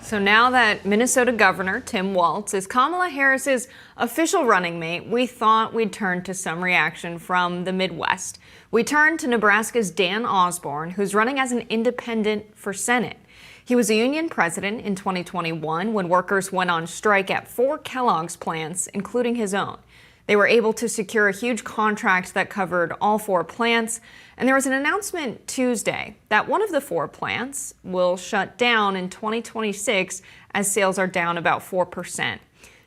So now that Minnesota Governor Tim Walz is Kamala Harris's official running mate, we thought we'd turn to some reaction from the Midwest. We turned to Nebraska's Dan Osborn, who's running as an independent for Senate. He was a union president in 2021 when workers went on strike at 4 Kellogg's plants, including his own. They were able to secure a huge contract that covered all 4 plants, and there was an announcement Tuesday that one of the 4 plants will shut down in 2026 as sales are down about 4%.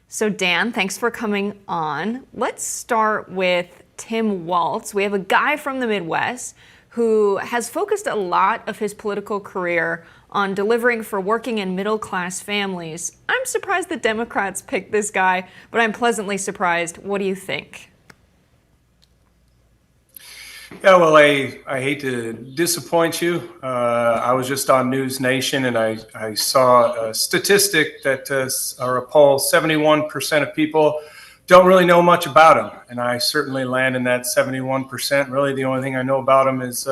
So Dan, thanks for coming on. Let's start with Tim Walz. We have a guy from the Midwest who has focused a lot of his political career on delivering for working and middle-class families. I'm surprised the Democrats picked this guy, but I'm pleasantly surprised. What do you think? Yeah, well, I hate to disappoint you. I was just on News Nation, and I saw a statistic that, or a poll, 71% of people don't really know much about him. And I certainly land in that 71%. Really, the only thing I know about him is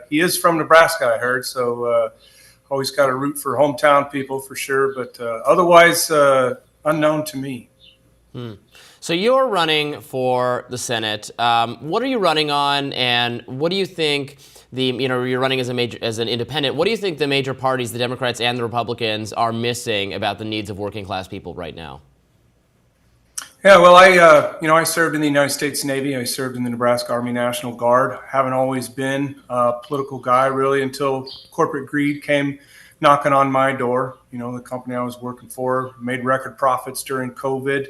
he is from Nebraska, I heard. So always got to root for hometown people for sure. But otherwise, unknown to me. So you're running for the Senate. What are you running on, and what do you think you're running as an independent? What do you think the major parties, the Democrats and the Republicans, are missing about the needs of working class people right now? Yeah, well, I served in the United States Navy. I served in the Nebraska Army National Guard. Haven't always been a political guy really until corporate greed came knocking on my door. You know, the company I was working for made record profits during COVID.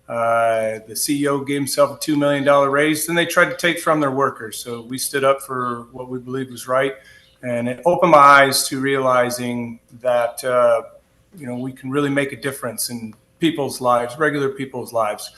The CEO gave himself a $2 million raise, and they tried to take from their workers. So we stood up for what we believed was right, and it opened my eyes to realizing that we can really make a difference in people's lives, regular people's lives.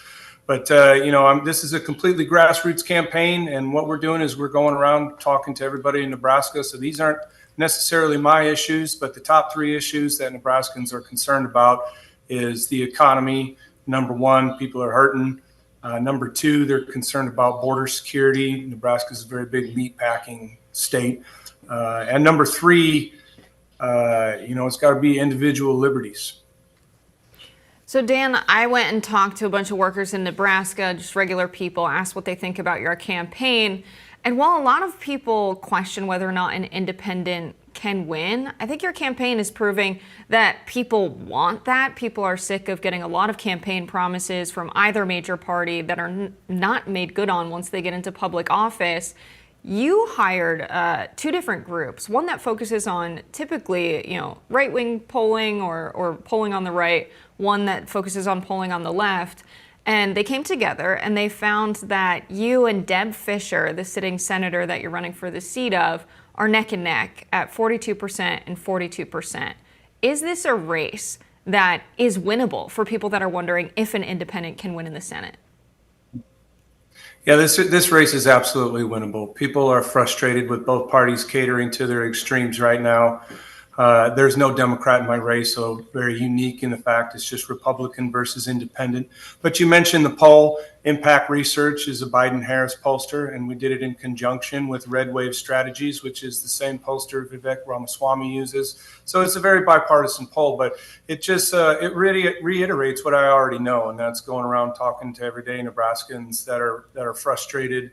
But this is a completely grassroots campaign, and what we're doing is we're going around talking to everybody in Nebraska. So these aren't necessarily my issues, but the top 3 issues that Nebraskans are concerned about is the economy. Number 1, people are hurting. Number 2, they're concerned about border security. Nebraska is a very big meat packing state. And number 3, it's got to be individual liberties. So Dan, I went and talked to a bunch of workers in Nebraska, just regular people, asked what they think about your campaign. And while a lot of people question whether or not an independent can win, I think your campaign is proving that people want that. People are sick of getting a lot of campaign promises from either major party that are not made good on once they get into public office. You hired 2 different groups, one that focuses on typically, right-wing polling or polling on the right, one that focuses on polling on the left. And they came together and they found that you and Deb Fischer, the sitting senator that you're running for the seat of, are neck and neck at 42% and 42%. Is this a race that is winnable for people that are wondering if an independent can win in the Senate? Yeah, this race is absolutely winnable. People are frustrated with both parties catering to their extremes right now. There's no Democrat in my race, so very unique in the fact it's just Republican versus independent. But you mentioned the poll. Impact Research is a Biden-Harris pollster, and we did it in conjunction with Red Wave Strategies, which is the same pollster Vivek Ramaswamy uses. So it's a very bipartisan poll, but it just it really reiterates what I already know, and that's going around talking to everyday Nebraskans that are frustrated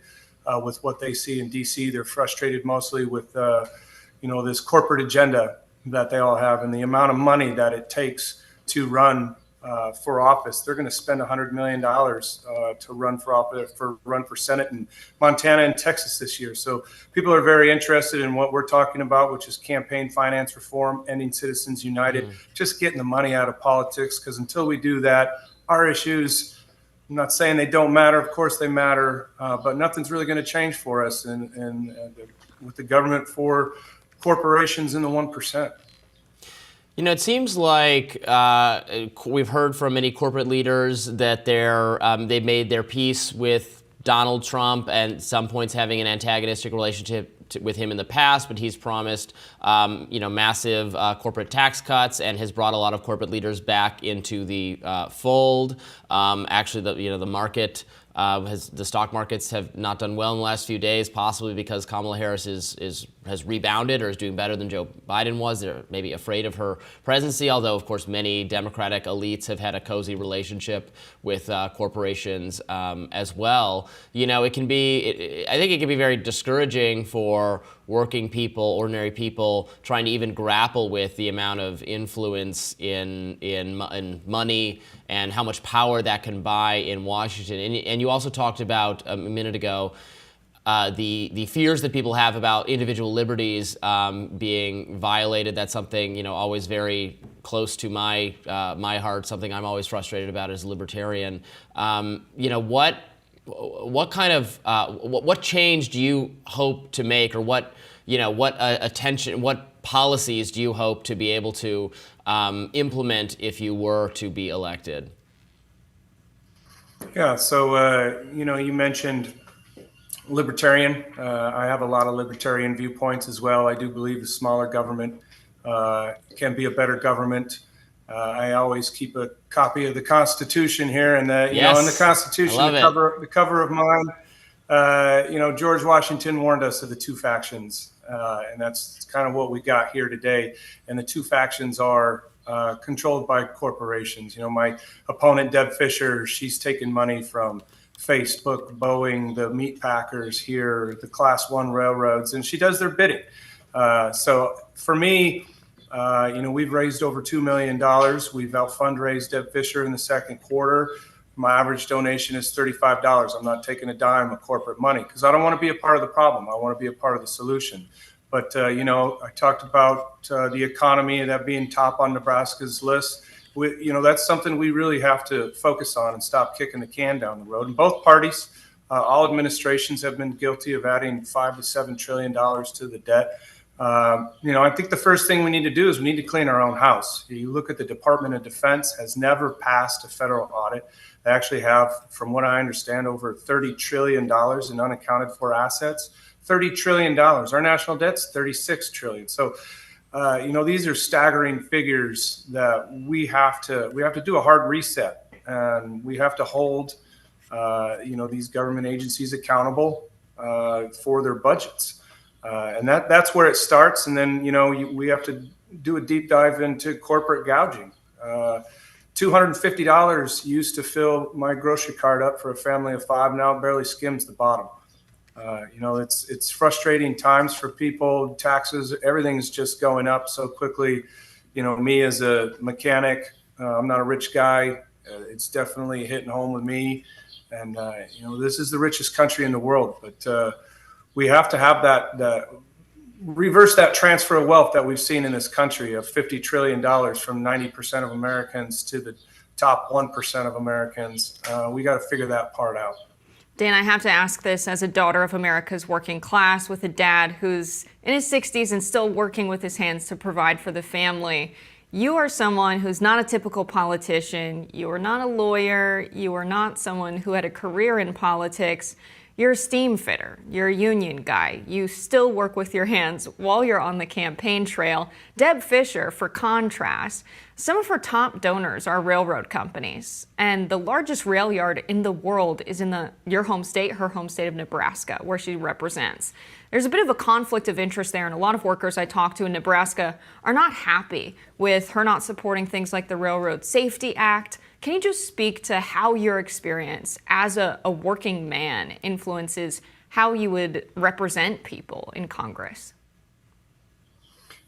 with what they see in D.C. They're frustrated mostly with this corporate agenda that they all have and the amount of money that it takes to run for office. They're going to spend $100 million to run for office, run for Senate in Montana and Texas this year. So people are very interested in what we're talking about, which is campaign finance reform, ending Citizens United, just getting the money out of politics. Because until we do that, our issues, I'm not saying they don't matter. Of course they matter, but nothing's really going to change for us and with the government for corporations in the 1%. It seems like we've heard from many corporate leaders that they've made their peace with Donald Trump and at some points having an antagonistic relationship with him in the past, but he's promised, massive corporate tax cuts and has brought a lot of corporate leaders back into the fold. Actually, the market the stock markets have not done well in the last few days, possibly because Kamala Harris is has rebounded or is doing better than Joe Biden was. They're maybe afraid of her presidency, although, of course, many Democratic elites have had a cozy relationship with corporations as well. You know, I think it can be very discouraging for working people, ordinary people, trying to even grapple with the amount of influence in money and how much power that can buy in Washington. And you also talked about a minute ago the fears that people have about individual liberties being violated. That's something, you know, always very close to my heart. Something I'm always frustrated about as a libertarian. You know, what change do you hope to make, or what policies do you hope to be able to implement if you were to be elected? Yeah. So you know, you mentioned libertarian. I have a lot of libertarian viewpoints as well. I do believe a smaller government can be a better government. I always keep a copy of the Constitution here, and you know, in the Constitution, the cover of mine, you know, George Washington warned us of the two factions, and that's kind of what we got here today. And the two factions are controlled by corporations. You know, my opponent, Deb Fischer, she's taken money from Facebook, Boeing, the meat packers here, the Class 1 railroads, and she does their bidding. So for me, you know, we've raised over $2 million. We've out fundraised Deb Fischer in the second quarter. My average donation is $35. I'm not taking a dime of corporate money because I don't want to be a part of the problem. I want to be a part of the solution. But, you know, I talked about the economy and that being top on Nebraska's list. You know, that's something we really have to focus on and stop kicking the can down the road. And both parties, all administrations have been guilty of adding $5 to $7 trillion to the debt. You know, I think the first thing we need to do is we need to clean our own house. You look at the Department of Defense has never passed a federal audit. They actually have, from what I understand, over $30 trillion in unaccounted for assets. $30 trillion. Our national debt's $36 trillion. So, you know, these are staggering figures that we have to do a hard reset, and we have to hold, you know, these government agencies accountable for their budgets. And that's where it starts. And then, you know, we have to do a deep dive into corporate gouging. $250 used to fill my grocery cart up for a family of 5. Now it barely skims the bottom. You know, it's frustrating times for people. Taxes, everything's just going up so quickly. You know, me as a mechanic, I'm not a rich guy. It's definitely hitting home with me. And, you know, this is the richest country in the world. But we have to have that reverse that transfer of wealth that we've seen in this country of $50 trillion from 90% of Americans to the top 1% of Americans. We got to figure that part out. Dan, I have to ask this as a daughter of America's working class with a dad who's in his 60s and still working with his hands to provide for the family. You are someone who's not a typical politician. You are not a lawyer. You are not someone who had a career in politics. You're a steam fitter. You're a union guy. You still work with your hands while you're on the campaign trail. Deb Fischer, for contrast, some of her top donors are railroad companies. And the largest rail yard in the world is in your home state, her home state of Nebraska, where she represents. There's a bit of a conflict of interest there, and a lot of workers I talk to in Nebraska are not happy with her not supporting things like the Railroad Safety Act. Can you just speak to how your experience as a working man influences how you would represent people in Congress?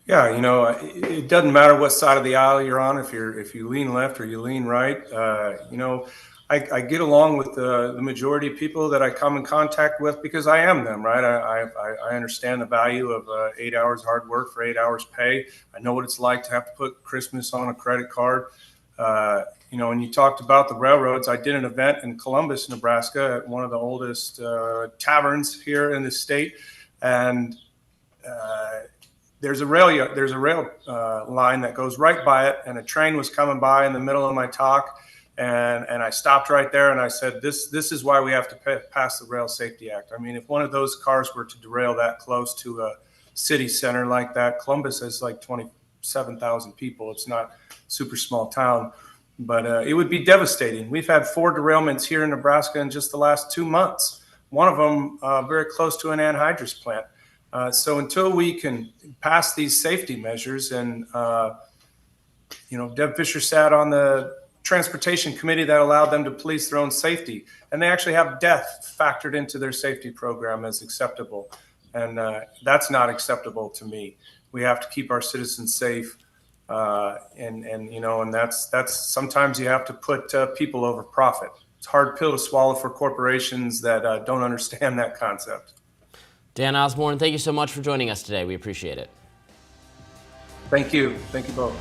Yeah, you know, it doesn't matter what side of the aisle you're on, if you lean left or you lean right. You know, I get along with the majority of people that I come in contact with because I am them, right? I understand the value of 8 hours hard work for 8 hours pay. I know what it's like to have to put Christmas on a credit card. You know, when you talked about the railroads, I did an event in Columbus, Nebraska, at one of the oldest taverns here in the state, and there's a rail line that goes right by it, and a train was coming by in the middle of my talk, and I stopped right there and I said, this is why we have to pass the Rail Safety Act. I mean, if one of those cars were to derail that close to a city center like that, Columbus has like 27,000 people. It's not a super small town. But it would be devastating. We've had 4 derailments here in Nebraska in just the last 2 months. One of them very close to an anhydrous plant. So until we can pass these safety measures, and Deb Fisher sat on the transportation committee that allowed them to police their own safety, and they actually have death factored into their safety program as acceptable, and that's not acceptable to me. We have to keep our citizens safe, and that's sometimes you have to put people over profit. It's a hard pill to swallow for corporations that don't understand that concept. Dan Osborn, thank you so much for joining us today. We appreciate it. Thank you. Thank you both.